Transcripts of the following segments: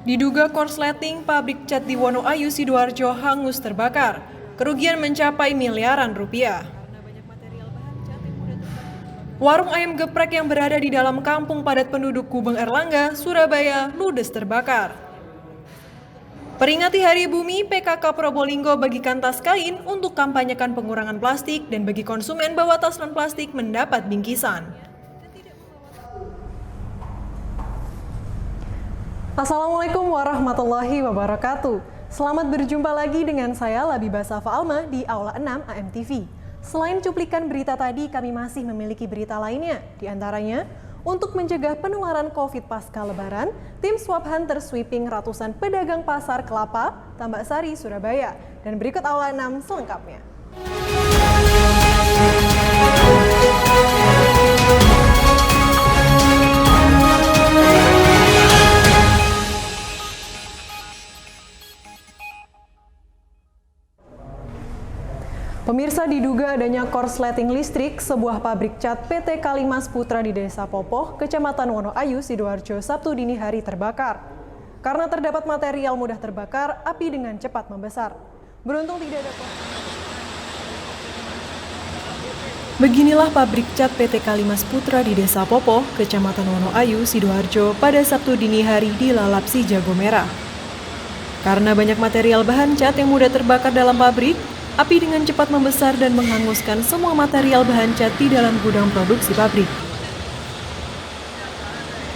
Diduga korsleting pabrik cat di Wonoayu, Sidoarjo hangus terbakar. Kerugian mencapai miliaran rupiah. Warung ayam geprek yang berada di dalam kampung padat penduduk Gubeng Erlangga, Surabaya, ludes terbakar. Peringati Hari Bumi, PKK Probolinggo bagikan tas kain untuk kampanyekan pengurangan plastik dan bagi konsumen bawa tas non-plastik mendapat bingkisan. Assalamualaikum warahmatullahi wabarakatuh. Selamat berjumpa lagi dengan saya Labibah Safa Alma di Aula 6 AMTV. Selain cuplikan berita tadi, kami masih memiliki berita lainnya. Di antaranya, untuk mencegah penularan COVID pasca Lebaran, tim Swab Hunter sweeping ratusan pedagang pasar kelapa, Tambak Sari, Surabaya. Dan berikut Aula 6 selengkapnya. Pemirsa, diduga adanya korsleting listrik sebuah pabrik cat PT Kalimas Putra di Desa Popoh, Kecamatan Wonoayu, Sidoarjo, Sabtu dini hari terbakar. Karena terdapat material mudah terbakar, api dengan cepat membesar. Beruntung tidak ada korban. Beginilah pabrik cat PT Kalimas Putra di Desa Popoh, Kecamatan Wonoayu, Sidoarjo pada Sabtu dini hari dilalap si jago merah. Karena banyak material bahan cat yang mudah terbakar dalam pabrik, api dengan cepat membesar dan menghanguskan semua material bahan cat di dalam gudang produksi pabrik.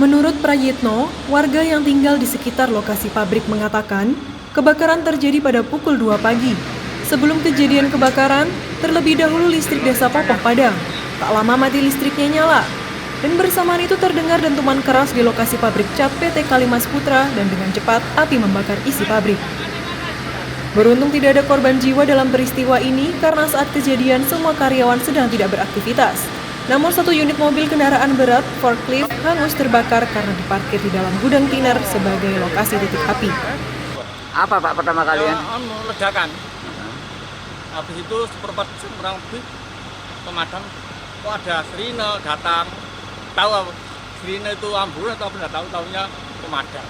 Menurut Prayitno, warga yang tinggal di sekitar lokasi pabrik mengatakan, kebakaran terjadi pada pukul 2 pagi. Sebelum kejadian kebakaran, terlebih dahulu listrik Desa Popoh padam. Tak lama mati listriknya nyala. Dan bersamaan itu terdengar dentuman keras di lokasi pabrik cat PT Kalimas Putra dan dengan cepat api membakar isi pabrik. Beruntung tidak ada korban jiwa dalam peristiwa ini karena saat kejadian semua karyawan sedang tidak beraktivitas. Namun satu unit mobil kendaraan berat forklift hangus terbakar karena diparkir di dalam gudang tiner sebagai lokasi titik api. Apa Pak pertama kali ya? Ledakan. Habis itu seperempat jam kurang lebih pemadam. Kok ada sirine datang. Tahu apa? Sirine itu ambulan atau tidak tahu, tahunya pemadam.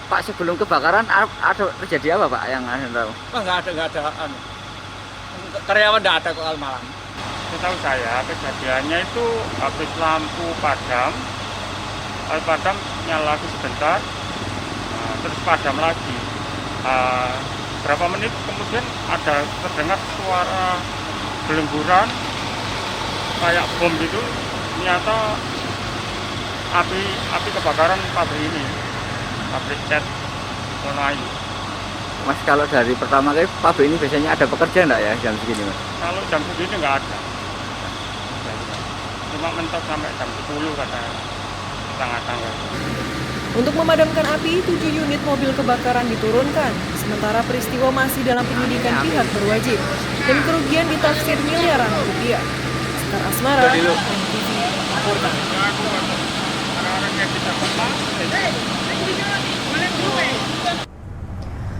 Pak, sebelum kebakaran ada terjadi apa Pak yang Anda tahu? Oh, nggak ada. Karyawan nggak ada kok malam. Setahu saya kejadiannya itu habis lampu padam nyala lagi sebentar, terus padam lagi. Berapa menit kemudian ada terdengar suara gelemburan kayak bom gitu. Ternyata api kebakaran pabrik ini, pabrik cat Wonoayu. Mas, kalau dari pertama kali pabrik ini biasanya ada pekerja enggak ya jam segini Mas? Kalau jam segini nggak ada. Cuma mentok sampai jam 10 katanya. Tengah-tengah. Untuk memadamkan api, 7 unit mobil kebakaran diturunkan. Sementara peristiwa masih dalam penyidikan pihak berwajib. Dan kerugian ditaksir miliaran rupiah. Sekar Asmara, AMTV, laporkan.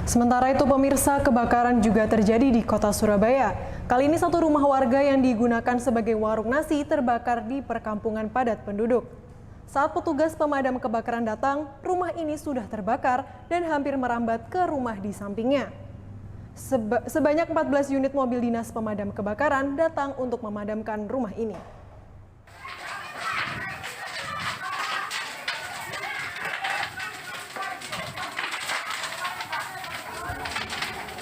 Sementara itu pemirsa, kebakaran juga terjadi di kota Surabaya. Kali ini satu rumah warga yang digunakan sebagai warung nasi terbakar di perkampungan padat penduduk. Saat petugas pemadam kebakaran datang, rumah ini sudah terbakar dan hampir merambat ke rumah di sampingnya. Sebanyak 14 unit mobil dinas pemadam kebakaran datang untuk memadamkan rumah ini.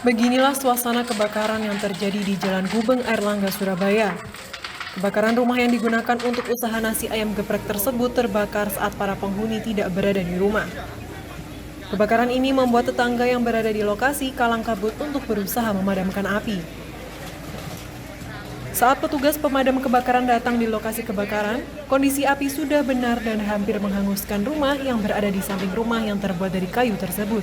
Beginilah suasana kebakaran yang terjadi di Jalan Gubeng Erlangga, Surabaya. Kebakaran rumah yang digunakan untuk usaha nasi ayam geprek tersebut terbakar saat para penghuni tidak berada di rumah. Kebakaran ini membuat tetangga yang berada di lokasi kalang kabut untuk berusaha memadamkan api. Saat petugas pemadam kebakaran datang di lokasi kebakaran, kondisi api sudah benar dan hampir menghanguskan rumah yang berada di samping rumah yang terbuat dari kayu tersebut.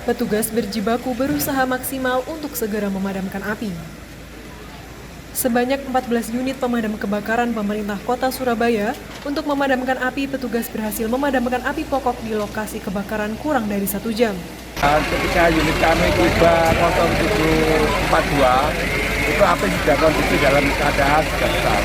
Petugas berjibaku berusaha maksimal untuk segera memadamkan api. Sebanyak 14 unit pemadam kebakaran pemerintah kota Surabaya untuk memadamkan api, petugas berhasil memadamkan api pokok di lokasi kebakaran kurang dari 1 jam. Ketika unit kami tiba 0742, itu api sudah kondisi dalam keadaan sudah besar.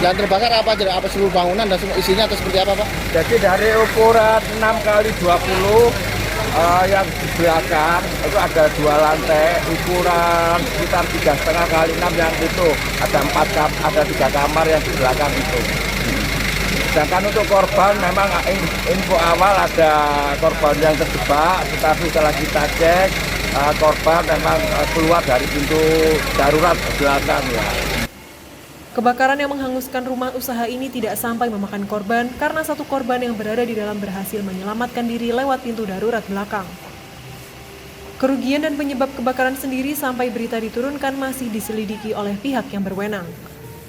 Yang terbakar apa aja? Apa seluruh bangunan dan semua isinya atau seperti apa, Pak? Jadi dari ukuran 6 kali 20 yang di belakang itu ada 2 lantai, ukuran sekitar 3,5 kali 6 yang itu ada 3 kamar yang di belakang itu. Sedangkan untuk korban memang info awal ada korban yang terjebak, tetapi setelah kita cek korban memang keluar dari pintu darurat belakang ya. Kebakaran yang menghanguskan rumah usaha ini tidak sampai memakan korban karena satu korban yang berada di dalam berhasil menyelamatkan diri lewat pintu darurat belakang. Kerugian dan penyebab kebakaran sendiri sampai berita diturunkan masih diselidiki oleh pihak yang berwenang.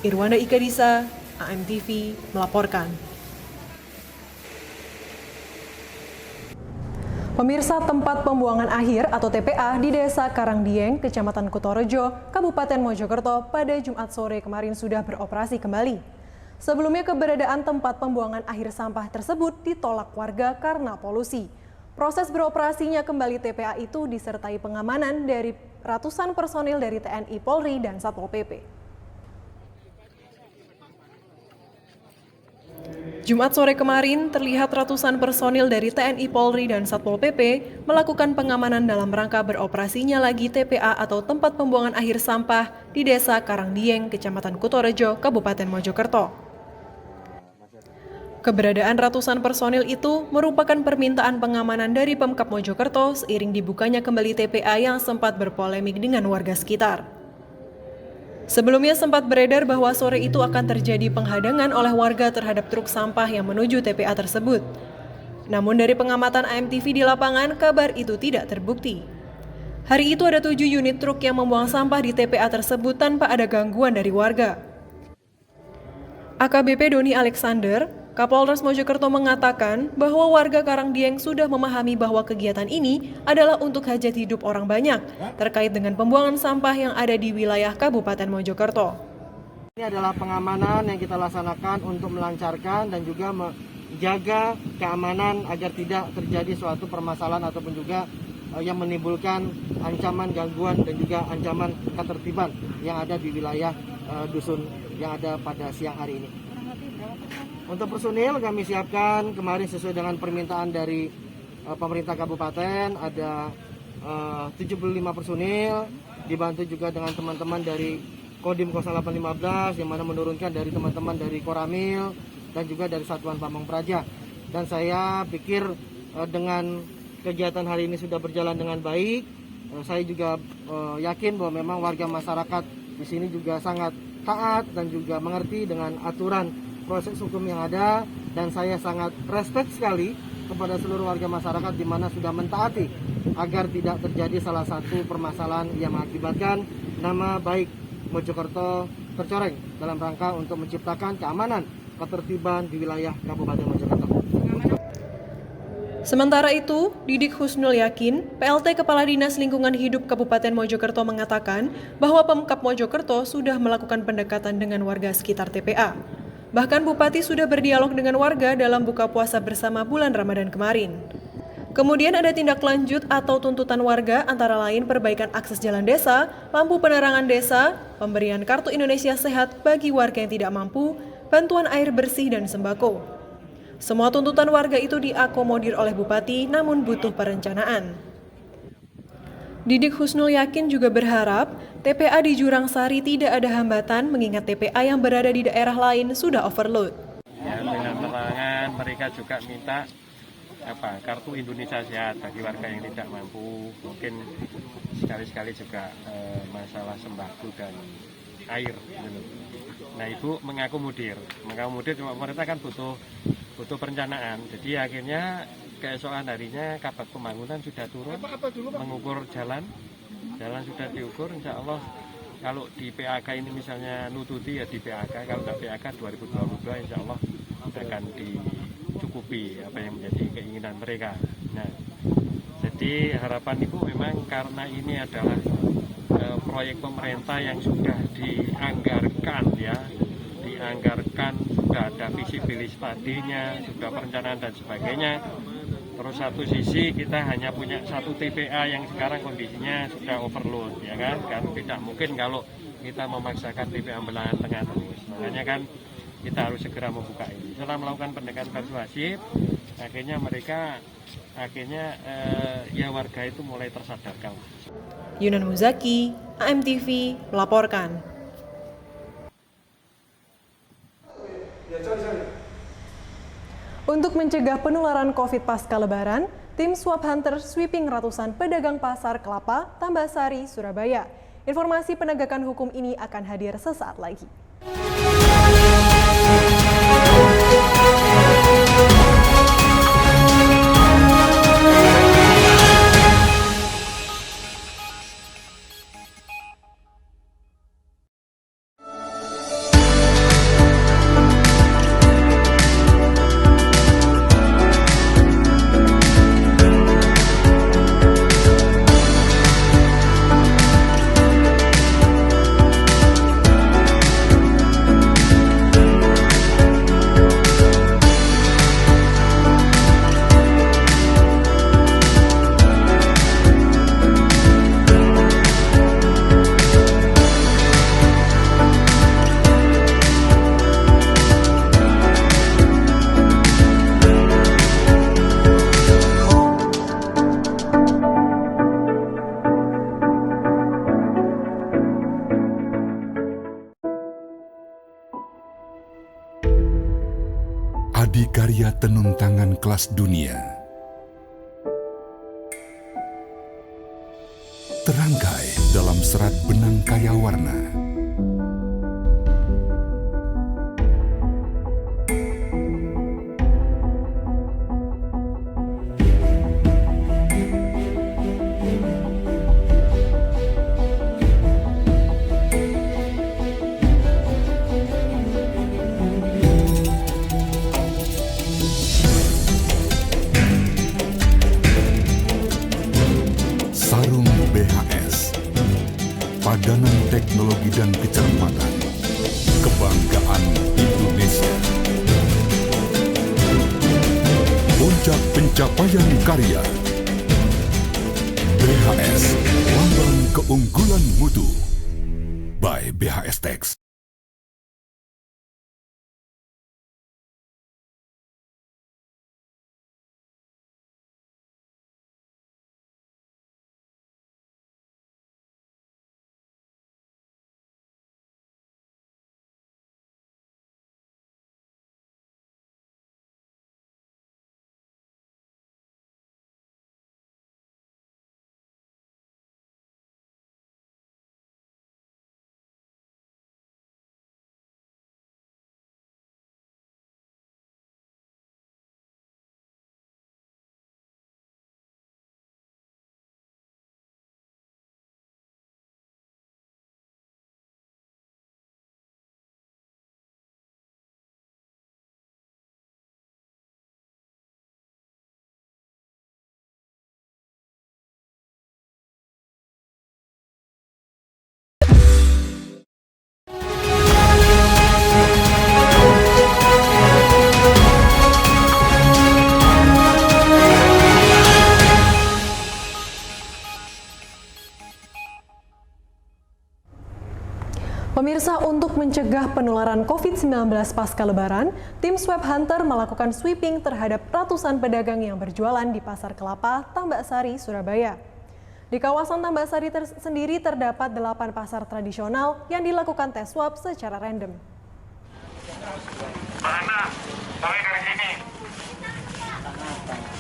Irwanda Ikadisa, AMTV, melaporkan. Pemirsa, tempat pembuangan akhir atau TPA di Desa Karangdieng, Kecamatan Kutorejo, Kabupaten Mojokerto pada Jumat sore kemarin sudah beroperasi kembali. Sebelumnya keberadaan tempat pembuangan akhir sampah tersebut ditolak warga karena polusi. Proses beroperasinya kembali TPA itu disertai pengamanan dari ratusan personil dari TNI, Polri, dan Satpol PP. Jumat sore kemarin, terlihat ratusan personil dari TNI, Polri, dan Satpol PP melakukan pengamanan dalam rangka beroperasinya lagi TPA atau tempat pembuangan akhir sampah di Desa Karangdieng, Kecamatan Kutorejo, Kabupaten Mojokerto. Keberadaan ratusan personil itu merupakan permintaan pengamanan dari Pemkab Mojokerto seiring dibukanya kembali TPA yang sempat berpolemik dengan warga sekitar. Sebelumnya sempat beredar bahwa sore itu akan terjadi penghadangan oleh warga terhadap truk sampah yang menuju TPA tersebut. Namun dari pengamatan AMTV di lapangan, kabar itu tidak terbukti. Hari itu ada 7 unit truk yang membuang sampah di TPA tersebut tanpa ada gangguan dari warga. AKBP Doni Alexander, Kapolres Mojokerto mengatakan bahwa warga Karangdieng sudah memahami bahwa kegiatan ini adalah untuk hajat hidup orang banyak terkait dengan pembuangan sampah yang ada di wilayah Kabupaten Mojokerto. Ini adalah pengamanan yang kita laksanakan untuk melancarkan dan juga menjaga keamanan agar tidak terjadi suatu permasalahan ataupun juga yang menimbulkan ancaman gangguan dan juga ancaman ketertiban yang ada di wilayah dusun yang ada pada siang hari ini. Untuk personil kami siapkan kemarin sesuai dengan permintaan dari pemerintah kabupaten ada 75 personil, dibantu juga dengan teman-teman dari Kodim 0815 yang mana menurunkan dari teman-teman dari Koramil dan juga dari Satuan Pamong Praja. Dan saya pikir dengan kegiatan hari ini sudah berjalan dengan baik. Saya juga yakin bahwa memang warga masyarakat di sini juga sangat taat dan juga mengerti dengan aturan proses hukum yang ada, dan saya sangat respect sekali kepada seluruh warga masyarakat di mana sudah mentaati agar tidak terjadi salah satu permasalahan yang mengakibatkan nama baik Mojokerto tercoreng dalam rangka untuk menciptakan keamanan ketertiban di wilayah Kabupaten Mojokerto. Sementara itu, Didik Husnul Yakin, PLT Kepala Dinas Lingkungan Hidup Kabupaten Mojokerto mengatakan bahwa Pemkab Mojokerto sudah melakukan pendekatan dengan warga sekitar TPA. Bahkan Bupati sudah berdialog dengan warga dalam buka puasa bersama bulan Ramadan kemarin. Kemudian ada tindak lanjut atau tuntutan warga antara lain perbaikan akses jalan desa, lampu penerangan desa, pemberian kartu Indonesia Sehat bagi warga yang tidak mampu, bantuan air bersih dan sembako. Semua tuntutan warga itu diakomodir oleh Bupati namun butuh perencanaan. Didik Husnul Yakin juga berharap TPA di Jurang Sari tidak ada hambatan mengingat TPA yang berada di daerah lain sudah overload. Ya, dengan terangan mereka juga minta kartu Indonesia Sehat bagi warga yang tidak mampu, mungkin sekali-sekali juga masalah sembako dan air. Nah, Ibu mengakomodir cuma pemerintah kan butuh perencanaan. Jadi akhirnya keesokan harinya Kabag Pembangunan sudah turun mengukur jalan sudah diukur. Insya Allah kalau di PAK ini misalnya nututi ya di PAK, kalau nggak PAK 2022 Insya Allah akan dicukupi apa yang menjadi keinginan mereka. Nah, jadi harapan Ibu memang karena ini adalah proyek pemerintah yang sudah dianggarkan sudah ada visibilis tadinya, sudah perencanaan dan sebagainya. Terus satu sisi kita hanya punya satu TPA yang sekarang kondisinya sudah overload, ya kan? Kan tidak mungkin kalau kita memaksakan TPA belahan tengah terus. Makanya kan kita harus segera membuka ini. Setelah melakukan pendekatan persuasif, akhirnya mereka warga itu mulai tersadarkan. Yunan Muzaki, AMTV melaporkan. Untuk mencegah penularan COVID pasca Lebaran, tim Swab Hunter sweeping ratusan pedagang pasar kelapa, Tambasari, Surabaya. Informasi penegakan hukum ini akan hadir sesaat lagi. Adikarya tenun tangan kelas dunia terangkai dalam serat benang kaya warna. Sarung BHS, padanan teknologi dan kecermatan, kebanggaan Indonesia. Puncak pencapaian karya, BHS, lambang keunggulan mutu, by BHS Tex. Pemirsa, untuk mencegah penularan COVID-19 pasca Lebaran, tim Swab Hunter melakukan sweeping terhadap ratusan pedagang yang berjualan di Pasar Kelapa, Tambasari, Surabaya. Di kawasan Tambasari sendiri terdapat 8 pasar tradisional yang dilakukan tes swab secara random.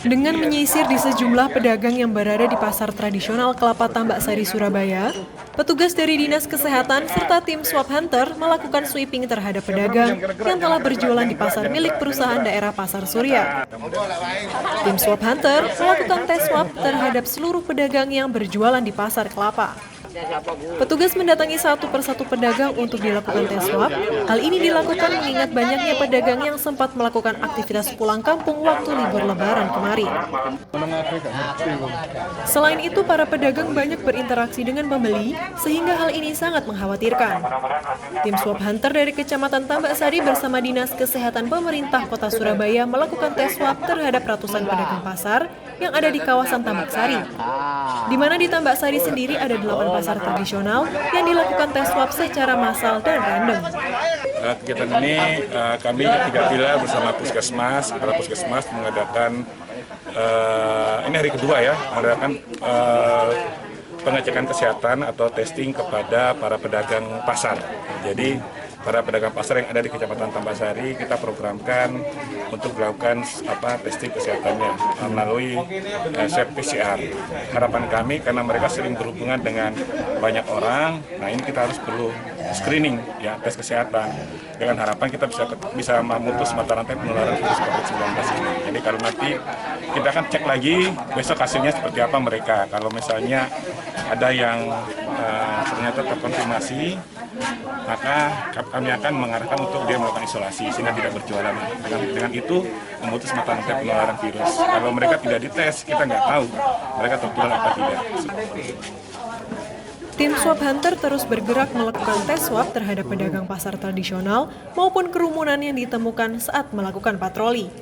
Dengan menyisir di sejumlah pedagang yang berada di pasar tradisional Kelapa Tambasari, Surabaya, petugas dari Dinas Kesehatan serta tim Swab Hunter melakukan sweeping terhadap pedagang yang telah berjualan di pasar milik perusahaan daerah Pasar Surya. Tim Swab Hunter melakukan tes swab terhadap seluruh pedagang yang berjualan di Pasar Kelapa. Petugas mendatangi satu persatu pedagang untuk dilakukan tes swab. Hal ini dilakukan mengingat banyaknya pedagang yang sempat melakukan aktivitas pulang kampung waktu libur Lebaran kemarin. Selain itu, para pedagang banyak berinteraksi dengan pembeli, sehingga hal ini sangat mengkhawatirkan. Tim Swab Hunter dari Kecamatan Tambasari bersama Dinas Kesehatan Pemerintah Kota Surabaya melakukan tes swab terhadap ratusan pedagang pasar yang ada di kawasan Tambasari. Di mana di Tambasari sendiri ada 8 pasar tradisional yang dilakukan tes swab secara massal dan random. Kegiatan ini kami 3 pilar bersama Puskesmas, para Puskesmas mengadakan ini hari kedua ya, mengadakan pengecekan kesehatan atau testing kepada para pedagang pasar. Jadi para pedagang pasar yang ada di Kecamatan Tambasari kita programkan untuk melakukan testing kesehatannya melalui swab PCR. Harapan kami karena mereka sering berhubungan dengan banyak orang, nah ini kita harus perlu screening ya, tes kesehatan dengan harapan kita bisa memutus mata rantai penularan virus COVID-19 ini. Jadi kalau nanti kita akan cek lagi besok hasilnya seperti apa mereka. Kalau misalnya ada yang ternyata terkonfirmasi, maka kami akan mengarahkan untuk dia melakukan isolasi sehingga tidak berjualan. Dengan itu memutus mata rantai penularan virus. Kalau mereka tidak dites, kita nggak tahu mereka tertular apa tidak. Tim Swab Hunter terus bergerak melakukan tes swab terhadap pedagang pasar tradisional maupun kerumunan yang ditemukan saat melakukan patroli.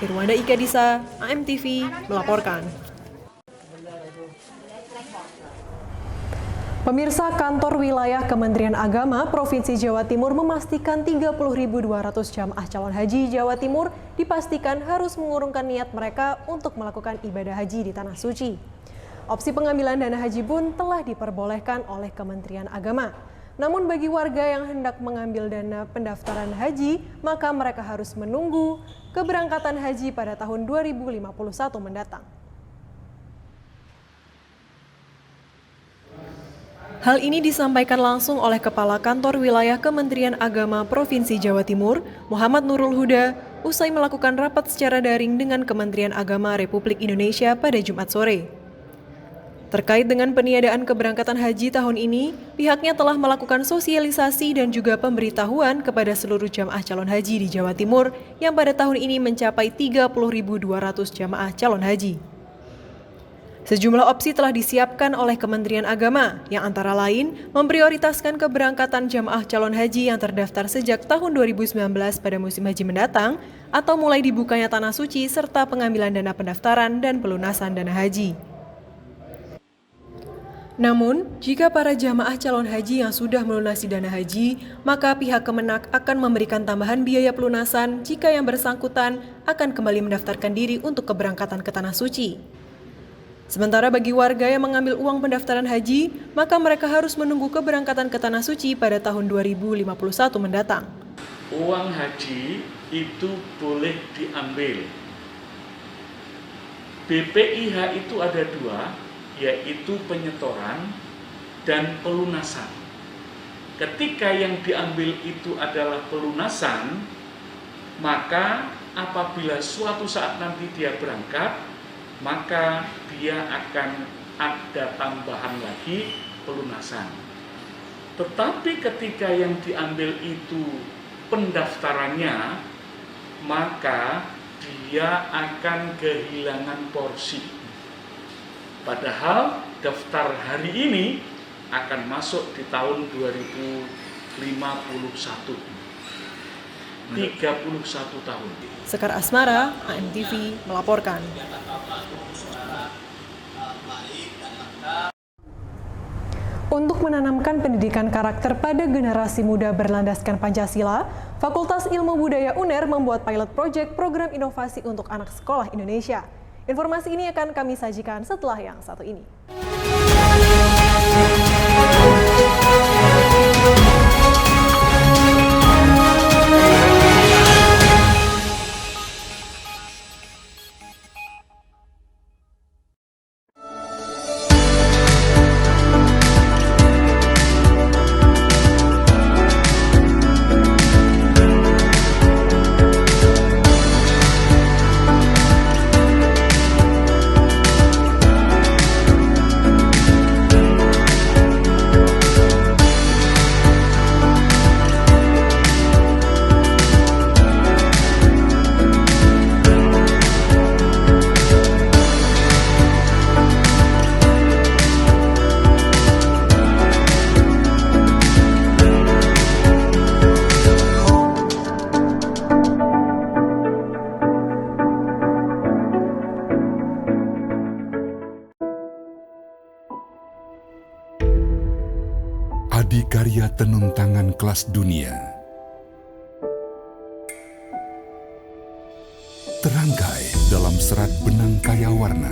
Irwanda Ikadisa, AMTV, melaporkan. Pemirsa, Kantor Wilayah Kementerian Agama Provinsi Jawa Timur memastikan 30.200 jamaah calon haji Jawa Timur dipastikan harus mengurungkan niat mereka untuk melakukan ibadah haji di Tanah Suci. Opsi pengambilan dana haji pun telah diperbolehkan oleh Kementerian Agama. Namun bagi warga yang hendak mengambil dana pendaftaran haji, maka mereka harus menunggu keberangkatan haji pada tahun 2051 mendatang. Hal ini disampaikan langsung oleh Kepala Kantor Wilayah Kementerian Agama Provinsi Jawa Timur, Muhammad Nurul Huda, usai melakukan rapat secara daring dengan Kementerian Agama Republik Indonesia pada Jumat sore. Terkait dengan peniadaan keberangkatan haji tahun ini, pihaknya telah melakukan sosialisasi dan juga pemberitahuan kepada seluruh jamaah calon haji di Jawa Timur yang pada tahun ini mencapai 30.200 jamaah calon haji. Sejumlah opsi telah disiapkan oleh Kementerian Agama, yang antara lain memprioritaskan keberangkatan jamaah calon haji yang terdaftar sejak tahun 2019 pada musim haji mendatang, atau mulai dibukanya Tanah Suci serta pengambilan dana pendaftaran dan pelunasan dana haji. Namun, jika para jamaah calon haji yang sudah melunasi dana haji, maka pihak Kemenak akan memberikan tambahan biaya pelunasan jika yang bersangkutan akan kembali mendaftarkan diri untuk keberangkatan ke Tanah Suci. Sementara bagi warga yang mengambil uang pendaftaran haji, maka mereka harus menunggu keberangkatan ke Tanah Suci pada tahun 2051 mendatang. Uang haji itu boleh diambil. BPIH itu ada 2, yaitu penyetoran dan pelunasan. Ketika yang diambil itu adalah pelunasan, maka apabila suatu saat nanti dia berangkat, maka dia akan ada tambahan lagi pelunasan. Tetapi ketika yang diambil itu pendaftarannya, maka dia akan kehilangan porsi. Padahal daftar hari ini akan masuk di tahun 2051. 31 tahun. Sekar Asmara, AMTV, melaporkan. Untuk menanamkan pendidikan karakter pada generasi muda berlandaskan Pancasila, Fakultas Ilmu Budaya UNER membuat pilot project program inovasi untuk anak sekolah Indonesia. Informasi ini akan kami sajikan setelah yang satu ini. Adikarya tenun tangan kelas dunia dalam serat benang kaya warna.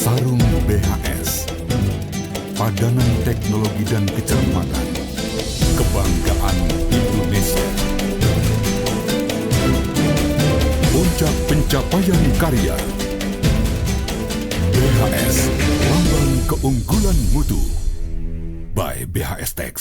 Sarung BHS, padanan teknologi dan kecermatan, kebanggaan Indonesia. Puncak pencapaian karya. BHS, lambang keunggulan mutu. By BHS Tex.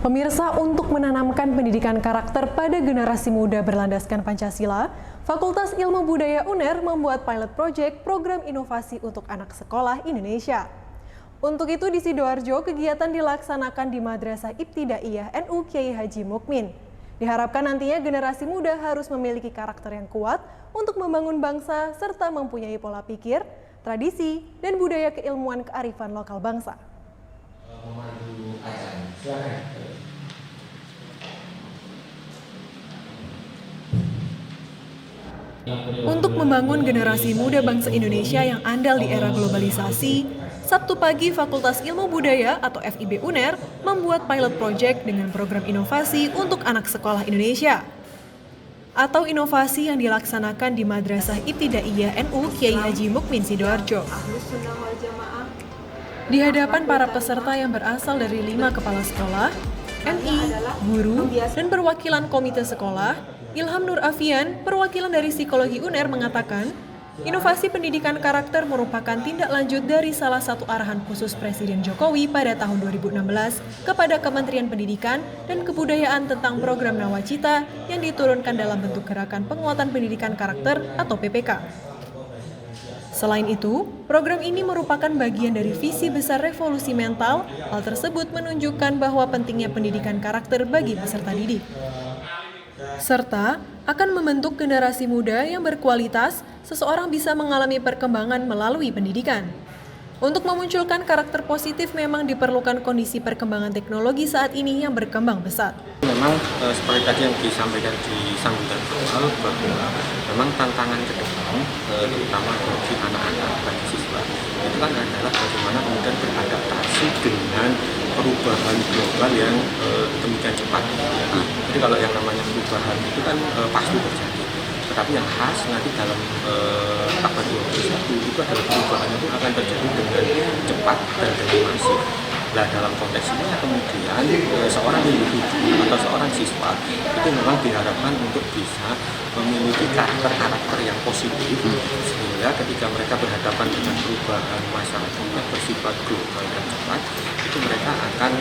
Pemirsa, untuk menanamkan pendidikan karakter pada generasi muda berlandaskan Pancasila, Fakultas Ilmu Budaya UNER membuat pilot project program inovasi untuk anak sekolah Indonesia. Untuk itu di Sidoarjo, kegiatan dilaksanakan di Madrasah Ibtidaiyah NU Kiai Haji Mukmin. Diharapkan nantinya generasi muda harus memiliki karakter yang kuat untuk membangun bangsa serta mempunyai pola pikir, tradisi, dan budaya keilmuan kearifan lokal bangsa. Untuk membangun generasi muda bangsa Indonesia yang andal di era globalisasi, Sabtu pagi Fakultas Ilmu Budaya atau FIB UNER membuat pilot project dengan program inovasi untuk anak sekolah Indonesia. Atau inovasi yang dilaksanakan di Madrasah Ibtidaiyah NU Kiai Haji Mukmin Sidoarjo. Di hadapan para peserta yang berasal dari 5 kepala sekolah, MI, guru, dan perwakilan komite sekolah, Ilham Nur Afian, perwakilan dari Psikologi UNER mengatakan, inovasi pendidikan karakter merupakan tindak lanjut dari salah satu arahan khusus Presiden Jokowi pada tahun 2016 kepada Kementerian Pendidikan dan Kebudayaan tentang program Nawacita yang diturunkan dalam bentuk gerakan penguatan pendidikan karakter atau PPK. Selain itu, program ini merupakan bagian dari visi besar revolusi mental. Hal tersebut menunjukkan bahwa pentingnya pendidikan karakter bagi peserta didik, serta akan membentuk generasi muda yang berkualitas. Seseorang bisa mengalami perkembangan melalui pendidikan. Untuk memunculkan karakter positif memang diperlukan kondisi perkembangan teknologi saat ini yang berkembang pesat. Memang seperti tadi yang disampaikan di sambutan awal bahwa memang tantangan ke depan terutama bagi anak-anak, bagi siswa itu kan adalah bagaimana kemudian beradaptasi dengan perubahan global yang demikian cepat. Nah, jadi kalau yang namanya perubahan itu kan pasti terjadi. Tetapi yang khas nanti dalam abad 21 itu adalah perubahan itu akan terjadi dengan cepat dan dengan masif. Nah, dalam konteks ini kemudian seorang individu atau seorang siswa itu memang diharapkan untuk bisa memiliki karakter-karakter yang positif sehingga ketika mereka berhadapan dengan perubahan masyarakat yang bersifat global dan cepat itu mereka akan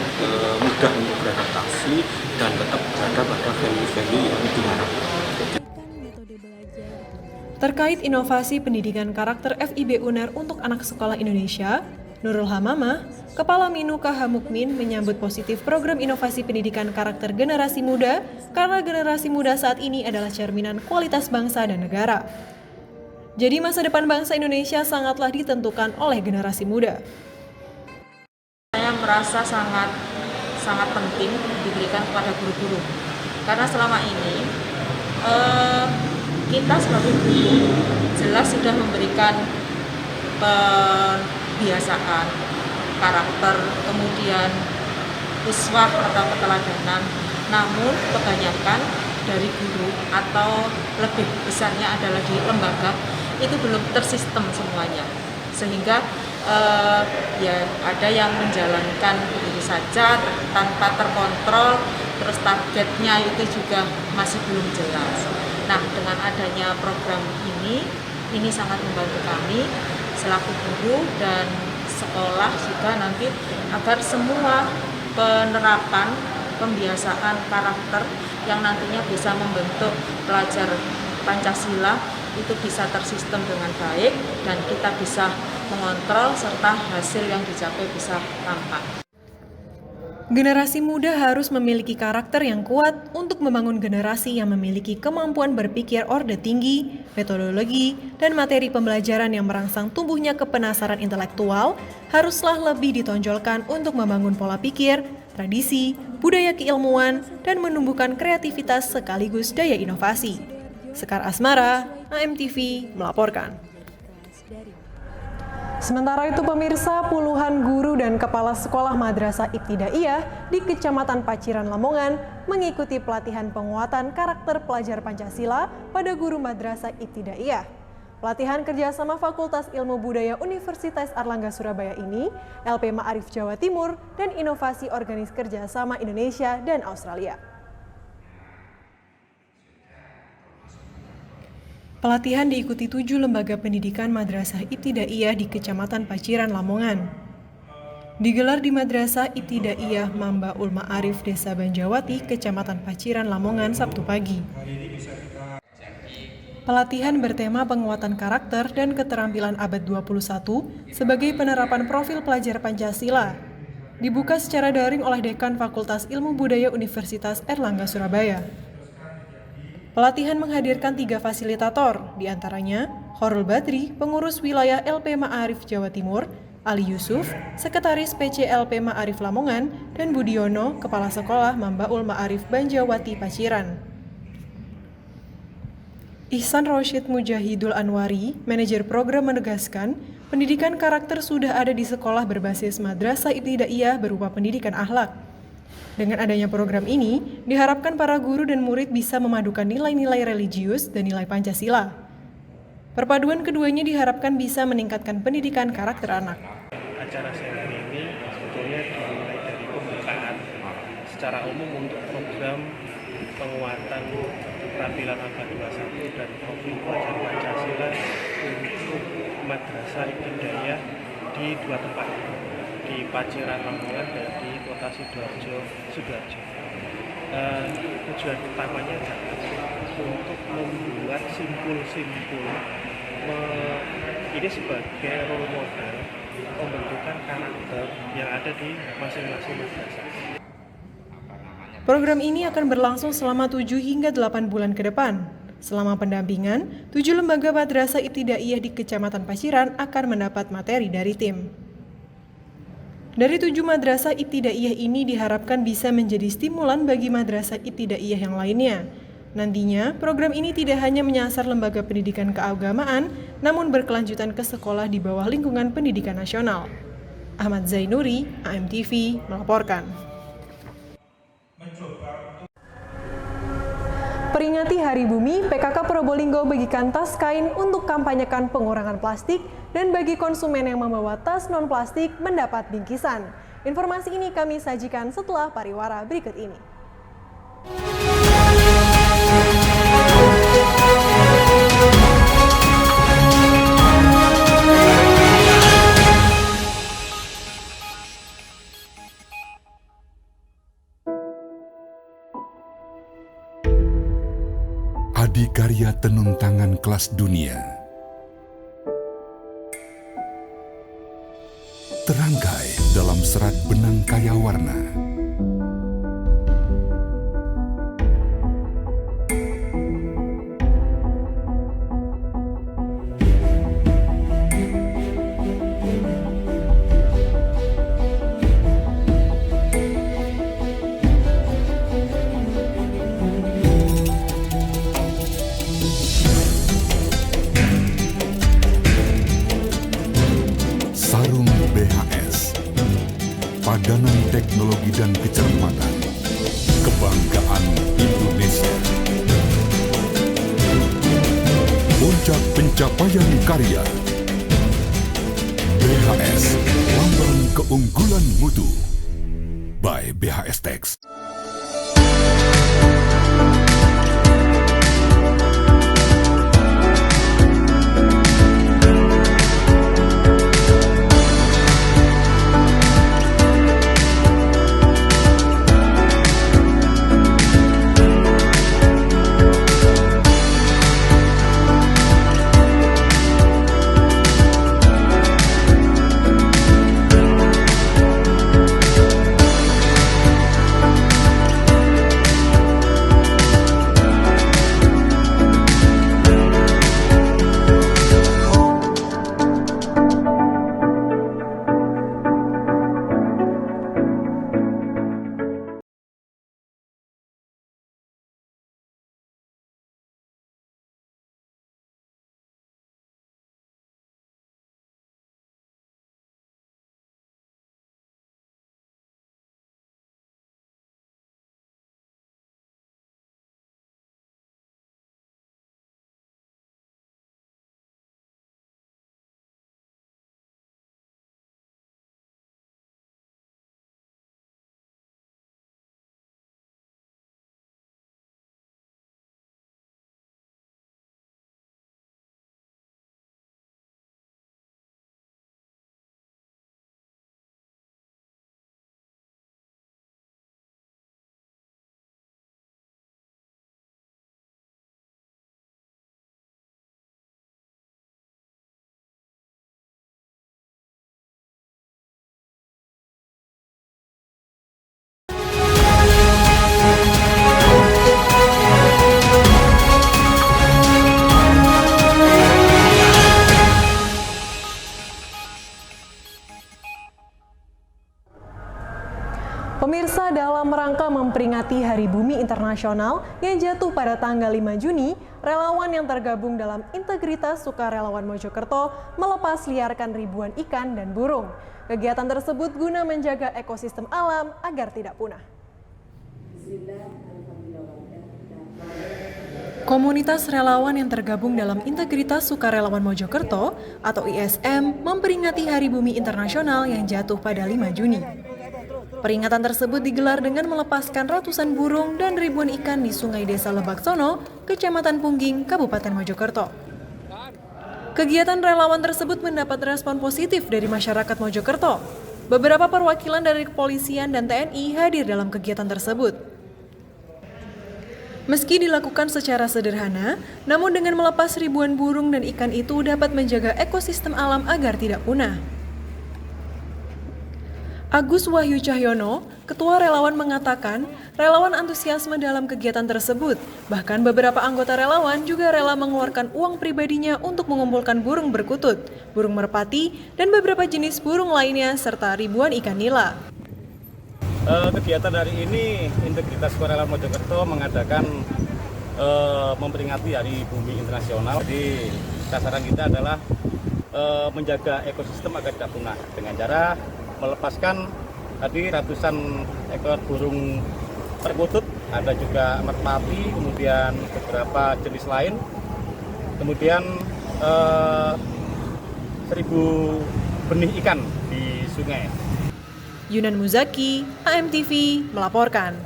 mudah untuk beradaptasi dan tetap berada pada value-value yang diharapkan. Terkait inovasi pendidikan karakter FIB UNER untuk anak sekolah Indonesia, Nurul Hamamah, Kepala Minu KH Mukmin menyambut positif program inovasi pendidikan karakter generasi muda karena generasi muda saat ini adalah cerminan kualitas bangsa dan negara. Jadi masa depan bangsa Indonesia sangatlah ditentukan oleh generasi muda. Saya merasa sangat sangat penting diberikan kepada guru-guru. Karena selama ini kita sebagai guru jelas sudah memberikan pembiasaan karakter, kemudian uswah atau keteladanan. Namun kebanyakan dari guru atau lebih besarnya adalah di lembaga itu belum tersistem semuanya, sehingga ya ada yang menjalankan begitu saja tanpa terkontrol, terus targetnya itu juga masih belum jelas. Nah, dengan adanya program ini sangat membantu kami selaku guru dan sekolah juga nanti agar semua penerapan pembiasaan karakter yang nantinya bisa membentuk pelajar Pancasila itu bisa tersistem dengan baik dan kita bisa mengontrol serta hasil yang dicapai bisa tampak. Generasi muda harus memiliki karakter yang kuat untuk membangun generasi yang memiliki kemampuan berpikir orde tinggi, metodologi, dan materi pembelajaran yang merangsang tumbuhnya kepenasaran intelektual haruslah lebih ditonjolkan untuk membangun pola pikir, tradisi, budaya keilmuan, dan menumbuhkan kreativitas sekaligus daya inovasi. Sekar Asmara, AMTV melaporkan. Sementara itu pemirsa, puluhan guru dan kepala sekolah Madrasah Ibtidaiyah di Kecamatan Paciran Lamongan mengikuti pelatihan penguatan karakter pelajar Pancasila pada guru Madrasah Ibtidaiyah. Pelatihan kerjasama Fakultas Ilmu Budaya Universitas Airlangga Surabaya ini, LP Ma'arif Jawa Timur, dan Inovasi Organis Kerjasama Indonesia dan Australia. Pelatihan diikuti 7 lembaga pendidikan Madrasah Ibtidaiyah di Kecamatan Paciran, Lamongan. Digelar di Madrasah Ibtidaiyah Mambaul Ma'arif Desa Banjawati, Kecamatan Paciran, Lamongan, Sabtu pagi. Pelatihan bertema penguatan karakter dan keterampilan abad 21 sebagai penerapan profil pelajar Pancasila. Dibuka secara daring oleh Dekan Fakultas Ilmu Budaya Universitas Airlangga Surabaya. Pelatihan menghadirkan 3 fasilitator, diantaranya Horul Badri, pengurus wilayah LP Ma'arif Jawa Timur, Ali Yusuf, sekretaris PC LP Ma'arif Lamongan, dan Budiono, kepala sekolah Mambaul Ma'arif Banjawati Paciran. Ihsan Rosyid Mujahidul Anwari, manajer program, menegaskan pendidikan karakter sudah ada di sekolah berbasis Madrasah Ibtidaiyah berupa pendidikan akhlak. Dengan adanya program ini, diharapkan para guru dan murid bisa memadukan nilai-nilai religius dan nilai Pancasila. Perpaduan keduanya diharapkan bisa meningkatkan pendidikan karakter anak. Acara seminar ini sebetulnya dimulai dari pembukaan secara umum untuk program penguatan keterampilan abad 21 dan profil pelajar Pancasila untuk Madrasah Ibtidaiyah di 2 tempat, di Paciran Lamongan dan di Kota Sidoarjo. Tujuan utamanya adalah untuk membuat simpul-simpul ini sebagai role model pembentukan karakter yang ada di masing-masing madrasah. Program ini akan berlangsung selama 7 hingga 8 bulan ke depan. Selama pendampingan, 7 lembaga Madrasah Ibtidaiyah di Kecamatan Paciran akan mendapat materi dari tim. Dari 7 Madrasah Ibtidaiyah ini diharapkan bisa menjadi stimulan bagi Madrasah Ibtidaiyah yang lainnya. Nantinya, program ini tidak hanya menyasar lembaga pendidikan keagamaan, namun berkelanjutan ke sekolah di bawah lingkungan pendidikan nasional. Ahmad Zainuri, AMTV, melaporkan. Peringati Hari Bumi, PKK Probolinggo bagikan tas kain untuk kampanyekan pengurangan plastik dan bagi konsumen yang membawa tas non-plastik mendapat bingkisan. Informasi ini kami sajikan setelah pariwara berikut ini. Adikarya tenun tangan kelas dunia terangkai dalam serat benang kaya warna. Padanan teknologi dan kecermatan. Kebanggaan Indonesia. Puncak pencapaian karya. BHS, lambang keunggulan mutu. By BHS Tax. Pemirsa, dalam rangka memperingati Hari Bumi Internasional yang jatuh pada tanggal 5 Juni, relawan yang tergabung dalam Integritas Sukarelawan Mojokerto melepas liarkan ribuan ikan dan burung. Kegiatan tersebut guna menjaga ekosistem alam agar tidak punah. Komunitas relawan yang tergabung dalam Integritas Sukarelawan Mojokerto atau ISM memperingati Hari Bumi Internasional yang jatuh pada 5 Juni. Peringatan tersebut digelar dengan melepaskan ratusan burung dan ribuan ikan di Sungai Desa Lebaksono, Kecamatan Pungging, Kabupaten Mojokerto. Kegiatan relawan tersebut mendapat respon positif dari masyarakat Mojokerto. Beberapa perwakilan dari kepolisian dan TNI hadir dalam kegiatan tersebut. Meski dilakukan secara sederhana, namun dengan melepas ribuan burung dan ikan itu dapat menjaga ekosistem alam agar tidak punah. Agus Wahyu Cahyono, Ketua Relawan mengatakan, relawan antusiasme dalam kegiatan tersebut. Bahkan beberapa anggota relawan juga rela mengeluarkan uang pribadinya untuk mengumpulkan burung berkutut, burung merpati, dan beberapa jenis burung lainnya, serta ribuan ikan nila. Kegiatan hari ini, Integritas Sukarelawan Mojokerto mengadakan memperingati Hari Bumi Internasional. Jadi sasaran kita adalah menjaga ekosistem agar tidak punah dengan cara melepaskan tadi ratusan ekor burung perkutut, ada juga merpati, kemudian beberapa jenis lain, kemudian 1.000 benih ikan di sungai. Yunan Muzaki, AMTV melaporkan.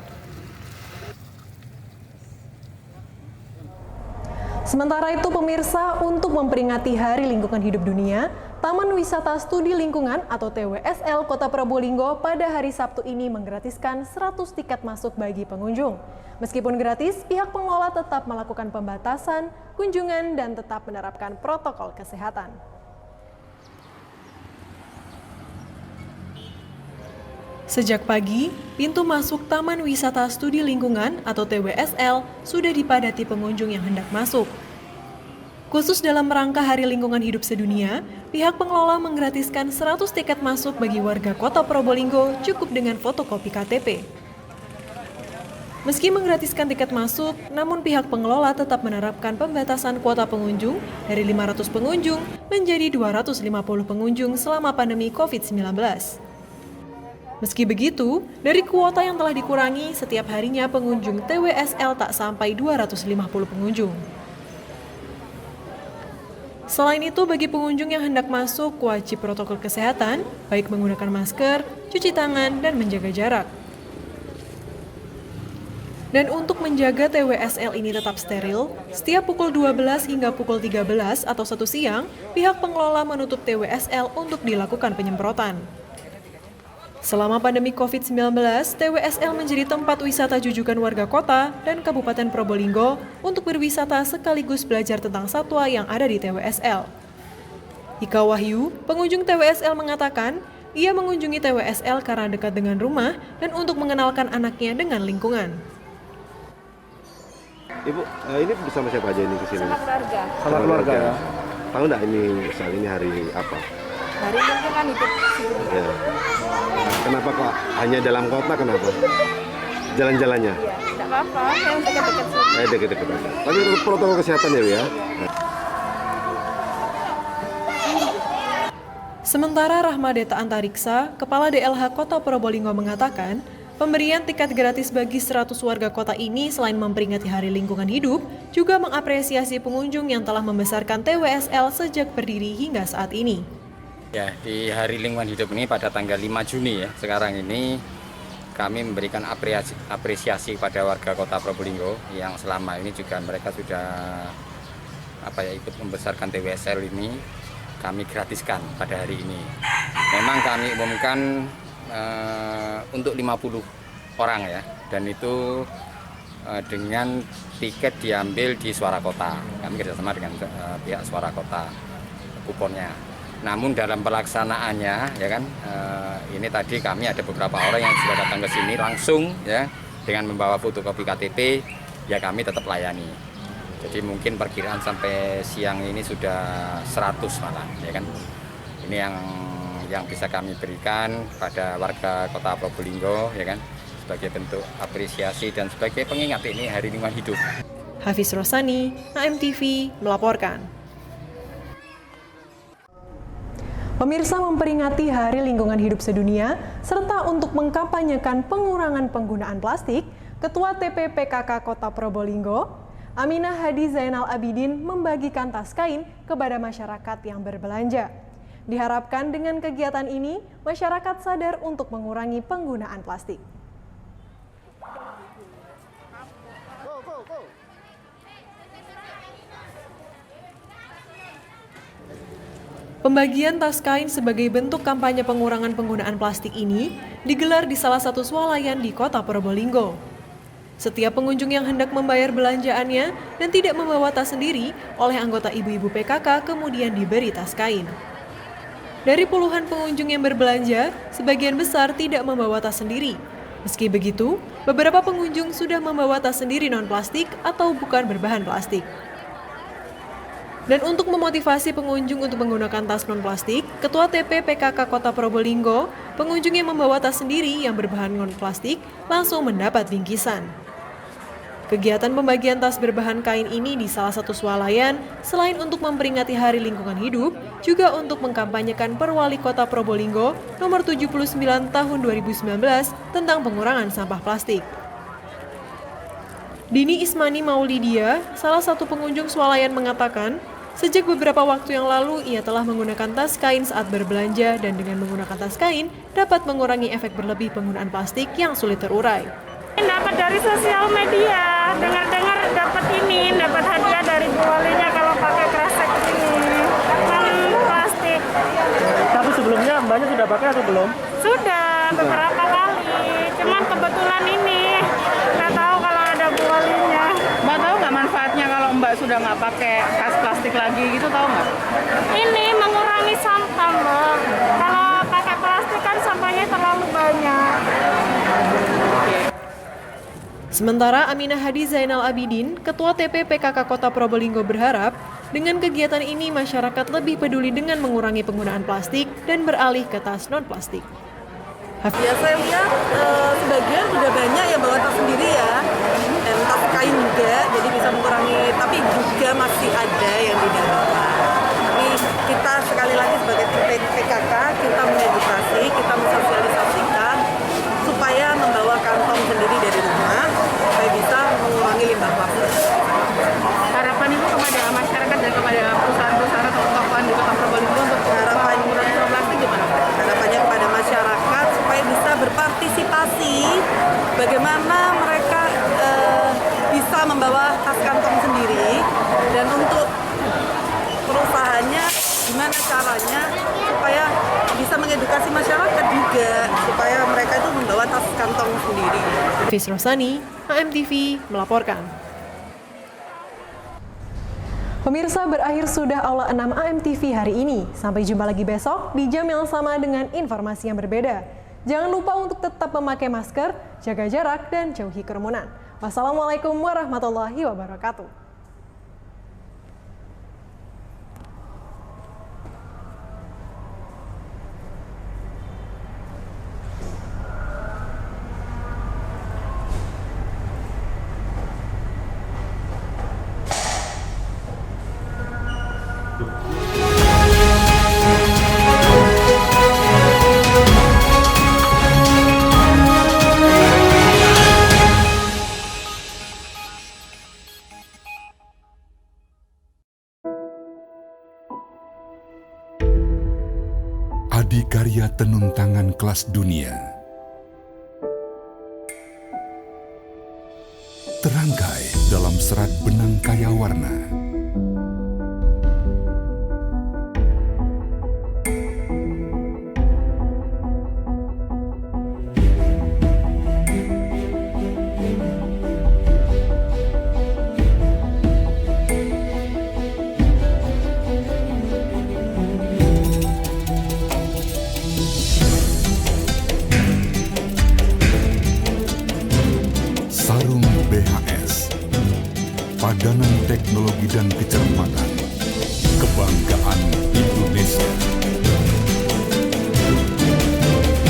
Sementara itu pemirsa, untuk memperingati Hari Lingkungan Hidup Dunia, Taman Wisata Studi Lingkungan atau TWSL Kota Probolinggo pada hari Sabtu ini menggratiskan 100 tiket masuk bagi pengunjung. Meskipun gratis, pihak pengelola tetap melakukan pembatasan, kunjungan, dan tetap menerapkan protokol kesehatan. Sejak pagi, pintu masuk Taman Wisata Studi Lingkungan atau TWSL sudah dipadati pengunjung yang hendak masuk. Khusus dalam rangka Hari Lingkungan Hidup Sedunia, pihak pengelola menggratiskan 100 tiket masuk bagi warga Kota Probolinggo cukup dengan fotokopi KTP. Meski menggratiskan tiket masuk, namun pihak pengelola tetap menerapkan pembatasan kuota pengunjung dari 500 pengunjung menjadi 250 pengunjung selama pandemi COVID-19. Meski begitu, dari kuota yang telah dikurangi, setiap harinya pengunjung TWSL tak sampai 250 pengunjung. Selain itu, bagi pengunjung yang hendak masuk, wajib protokol kesehatan, baik menggunakan masker, cuci tangan, dan menjaga jarak. Dan untuk menjaga TWSL ini tetap steril, setiap pukul 12 hingga pukul 13 atau 1 siang, pihak pengelola menutup TWSL untuk dilakukan penyemprotan. Selama pandemi COVID-19, TWSL menjadi tempat wisata jujukan warga kota dan Kabupaten Probolinggo untuk berwisata sekaligus belajar tentang satwa yang ada di TWSL. Ika Wahyu, pengunjung TWSL mengatakan, ia mengunjungi TWSL karena dekat dengan rumah dan untuk mengenalkan anaknya dengan lingkungan. Ibu, ini bersama siapa aja ini kesini? Sama keluarga. Sama keluarga ya? Tahu nggak ini saat ini hari apa? Hari lingkungan hidup. Ya. Kenapa kok hanya dalam kota, kenapa? Jalan-jalannya? Iya, tidak apa-apa, yang dekat-dekat sini. Dekat-dekat aja. Tapi protokol kesehatan ya, Bu ya? Sementara Rahmadeta Antariksa, Kepala DLH Kota Probolinggo mengatakan, pemberian tiket gratis bagi 100 warga kota ini selain memperingati Hari Lingkungan Hidup, juga mengapresiasi pengunjung yang telah membesarkan TWSL sejak berdiri hingga saat ini. Ya, di Hari Lingkungan Hidup ini pada tanggal 5 Juni ya, sekarang ini kami memberikan apresiasi pada warga Kota Probolinggo yang selama ini juga mereka sudah ikut membesarkan TWSL ini, kami gratiskan pada hari ini. Memang kami umumkan untuk 50 orang ya, dan itu dengan tiket diambil di Suara Kota. Kami kerjasama dengan pihak Suara Kota kuponnya. Namun dalam pelaksanaannya ya kan, ini tadi kami ada beberapa orang yang sudah datang ke sini langsung ya dengan membawa fotokopi KTP, ya kami tetap layani. Jadi mungkin perkiraan sampai siang ini sudah 100 malah ya kan. Ini yang bisa kami berikan pada warga Kota Probolinggo ya kan, sebagai bentuk apresiasi dan sebagai pengingat ini Hari Lingkungan Hidup. Hafiz Rosani, AMTV melaporkan. Pemirsa, memperingati Hari Lingkungan Hidup Sedunia serta untuk mengkampanyekan pengurangan penggunaan plastik, Ketua TPPKK Kota Probolinggo, Aminah Hadi Zainal Abidin membagikan tas kain kepada masyarakat yang berbelanja. Diharapkan dengan kegiatan ini, masyarakat sadar untuk mengurangi penggunaan plastik. Pembagian tas kain sebagai bentuk kampanye pengurangan penggunaan plastik ini digelar di salah satu swalayan di Kota Probolinggo. Setiap pengunjung yang hendak membayar belanjaannya dan tidak membawa tas sendiri oleh anggota ibu-ibu PKK kemudian diberi tas kain. Dari puluhan pengunjung yang berbelanja, sebagian besar tidak membawa tas sendiri. Meski begitu, beberapa pengunjung sudah membawa tas sendiri non-plastik atau bukan berbahan plastik. Dan untuk memotivasi pengunjung untuk menggunakan tas non-plastik, Ketua TP PKK Kota Probolinggo, pengunjung yang membawa tas sendiri yang berbahan non-plastik langsung mendapat bingkisan. Kegiatan pembagian tas berbahan kain ini di salah satu swalayan, selain untuk memperingati Hari Lingkungan Hidup, juga untuk mengkampanyekan Perwali Kota Probolinggo nomor 79 tahun 2019 tentang pengurangan sampah plastik. Dini Ismani Maulidia, salah satu pengunjung swalayan mengatakan, sejak beberapa waktu yang lalu ia telah menggunakan tas kain saat berbelanja dan dengan menggunakan tas kain dapat mengurangi efek berlebih penggunaan plastik yang sulit terurai. Dapat dari sosial media, dengar-dengar dapat hadiah dari Bu Walinya kalau pakai kresek ini, plastik. Tapi sebelumnya Mbaknya sudah pakai atau belum? Sudah, beberapa kali. Cuman kebetulan ini nggak tahu kalau ada Bu Walinya. Mbak tahu nggak manfaatnya kalau Mbak sudah nggak pakai tas plastik lagi gitu, tahu nggak? Ini mengurangi sampah, Mbak. Kalau pakai plastik kan sampahnya terlalu banyak. Sementara Aminah Hadi Zainal Abidin, Ketua TP PKK Kota Probolinggo berharap, dengan kegiatan ini masyarakat lebih peduli dengan mengurangi penggunaan plastik dan beralih ke tas non-plastik. Ya, saya lihat sebagian sudah banyak yang bawa tas sendiri ya, dan tas kain juga, jadi bisa mengurangi, tapi juga masih ada yang tidak bawa. Tapi kita sekali lagi sebagai tim PKK, kita mengedukasi, kita mensosialisasikan edukasi masyarakat juga supaya mereka itu membawa tas kantong sendiri. Fis Rosani, AMTV melaporkan. Pemirsa, berakhir sudah Aula 6 AMTV hari ini. Sampai jumpa lagi besok di jam yang sama dengan informasi yang berbeda. Jangan lupa untuk tetap memakai masker, jaga jarak, dan jauhi kerumunan. Wassalamualaikum warahmatullahi wabarakatuh. Adikarya tenun tangan kelas dunia terangkai dalam serat benang kaya warna. Sarung BHS, padanan teknologi dan kecermatan, kebanggaan Indonesia.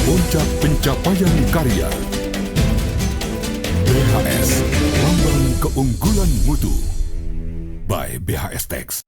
Puncak pencapaian karya, BHS, lambang keunggulan mutu, by BHS Tex.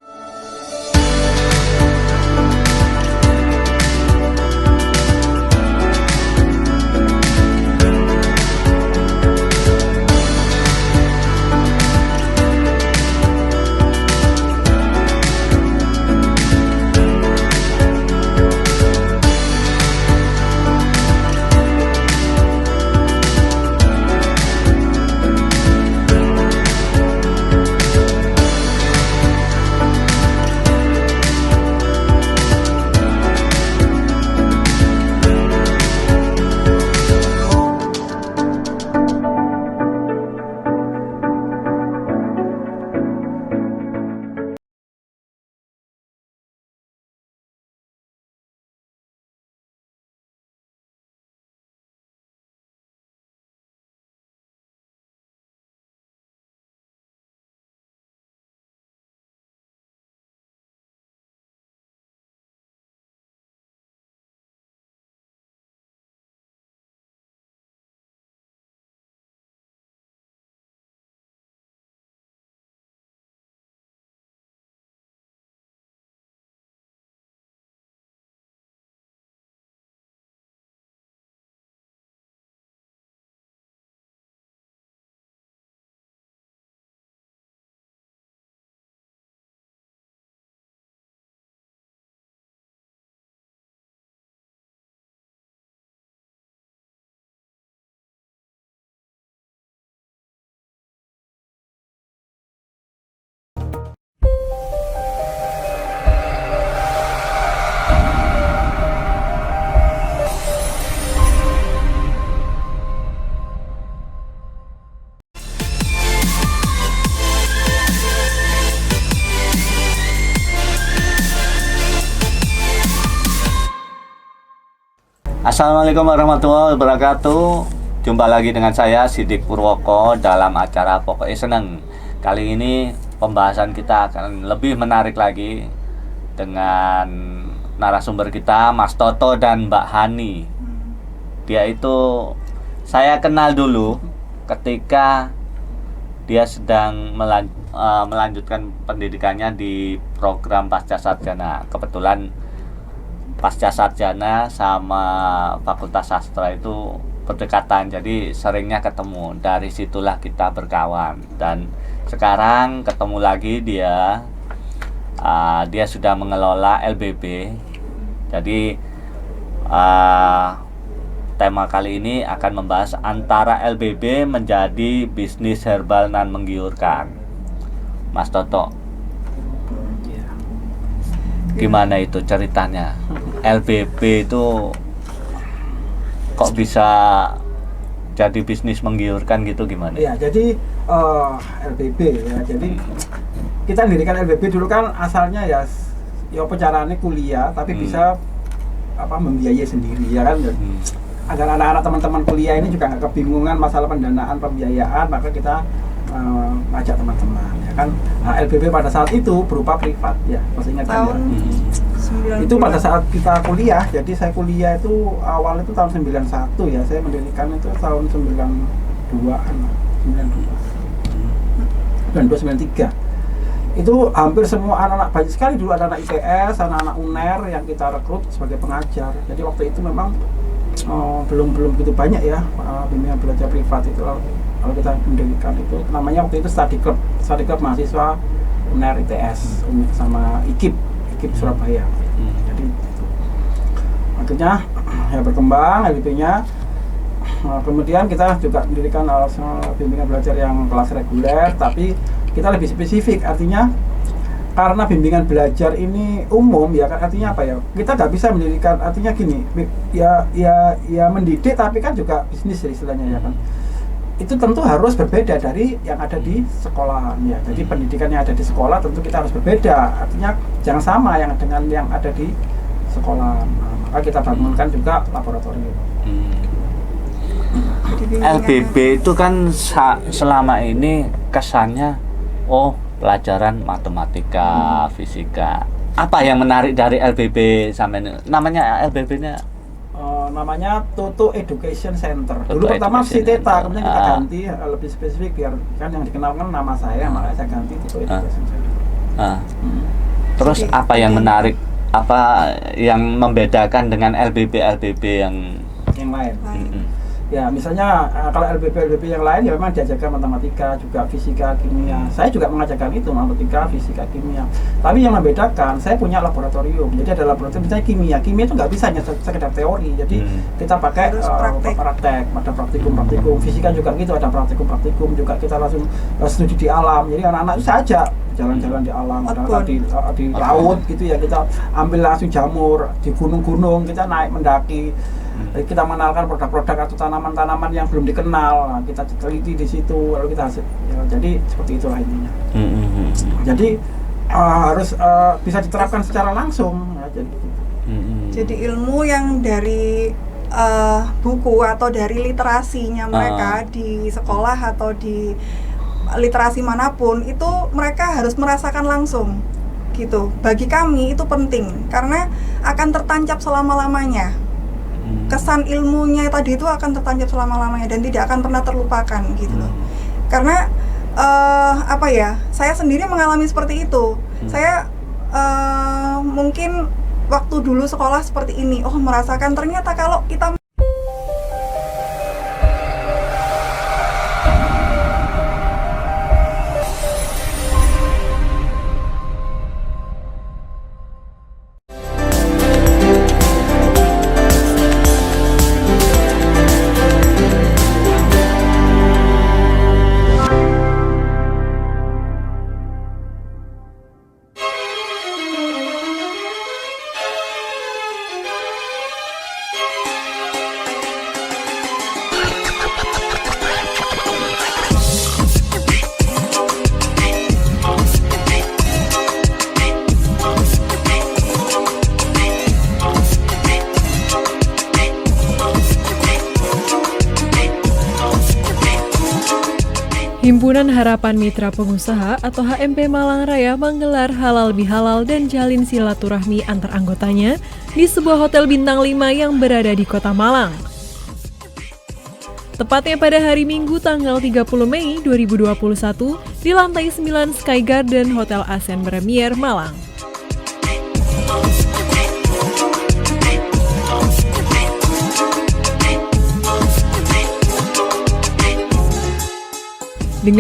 Assalamualaikum warahmatullahi wabarakatuh. Jumpa lagi dengan saya Sidik Purwoko dalam acara Pokoknya Seneng. Kali ini pembahasan kita akan lebih menarik lagi dengan narasumber kita Mas Toto dan Mbak Hani. Dia itu saya kenal dulu ketika dia sedang melanjutkan pendidikannya di program Pasca Sarjana. Kebetulan Pasca Sarjana sama Fakultas Sastra itu berdekatan, jadi seringnya ketemu. Dari situlah kita berkawan, dan sekarang ketemu lagi dia sudah mengelola LBB. Jadi tema kali ini akan membahas antara LBB menjadi bisnis herbal nan menggiurkan. Mas Toto, gimana itu ceritanya? LBB itu kok bisa jadi bisnis menggiurkan gitu gimana? Ya, jadi LBB ya. Jadi kita mendirikan LBB dulu kan asalnya ya caranya kuliah tapi bisa membiayai sendiri ya kan. Agar anak-anak teman-teman kuliah ini juga nggak kebingungan masalah pendanaan pembiayaan, maka kita ngajak teman-teman ya kan. Nah, LBB pada saat itu berupa privat ya, masih ingat kan ya? Itu pada saat kita kuliah, jadi saya kuliah itu awal itu tahun 91 ya, saya mendirikan itu tahun 92-an, 93. Itu hampir semua anak-anak, banyak sekali dulu anak-anak IPS, anak-anak UNER yang kita rekrut sebagai pengajar. Jadi waktu itu memang belum begitu banyak ya bimbingan belajar privat itu. Kalau kita mendirikan itu namanya waktu itu study club mahasiswa UNER ITS sama IKIP Surabaya. Jadi itu. Akhirnya ya berkembang LBB-nya. Kemudian kita juga mendirikan bimbingan belajar yang kelas reguler, tapi kita lebih spesifik, artinya karena bimbingan belajar ini umum ya kan, artinya apa ya, kita nggak bisa mendirikan, artinya gini ya mendidik tapi kan juga bisnis ya istilahnya ya kan. Itu tentu harus berbeda dari yang ada di sekolahan ya. Jadi pendidikan yang ada di sekolah tentu kita harus berbeda, artinya jangan sama yang dengan yang ada di sekolah. Maka kita bangunkan juga laboratorium. LBB itu kan selama ini kesannya pelajaran matematika, fisika. Apa yang menarik dari LBB sampai namanya LBB-nya? Namanya Toto Education Center. Dulu pertama Siteta, kemudian kita ganti lebih spesifik biar kan yang dikenal kan nama saya, makanya saya ganti Toto Education Center. Terus apa yang menarik? Apa yang membedakan dengan LBB yang lain? Ya misalnya kalau LBB yang lain ya memang diajarkan matematika, juga fisika, kimia. Saya juga mengajarkan itu, matematika, fisika, kimia. Tapi yang membedakan, saya punya laboratorium. Jadi ada laboratorium, misalnya kimia itu nggak bisa hanya sekedar teori. Jadi kita pakai praktek, ada praktikum. Fisika juga gitu, ada praktikum juga kita langsung studi di alam. Jadi anak-anak itu saya ajak jalan-jalan di alam, di laut gitu ya, kita ambil langsung jamur di gunung-gunung, kita naik mendaki. Kita mengenalkan produk-produk atau tanaman-tanaman yang belum dikenal, nah, kita teliti di situ, lalu kita hasil. Ya, jadi seperti itulah intinya. Jadi harus bisa diterapkan secara langsung. Ya, jadi ilmu yang dari buku atau dari literasinya mereka di sekolah atau di literasi manapun itu mereka harus merasakan langsung. Gitu. Bagi kami itu penting karena akan tertancap selama-lamanya. Kesan ilmunya tadi itu akan tertancap selama-lamanya dan tidak akan pernah terlupakan gitu loh. Karena saya sendiri mengalami seperti itu. Saya mungkin waktu dulu sekolah seperti ini, merasakan ternyata kalau kita Himpunan Harapan Mitra Pengusaha atau HMP Malang Raya menggelar halal bihalal dan jalin silaturahmi antar anggotanya di sebuah hotel bintang 5 yang berada di Kota Malang. Tepatnya pada hari Minggu tanggal 30 Mei 2021 di lantai 9 Sky Garden Hotel Ascent Premier Malang.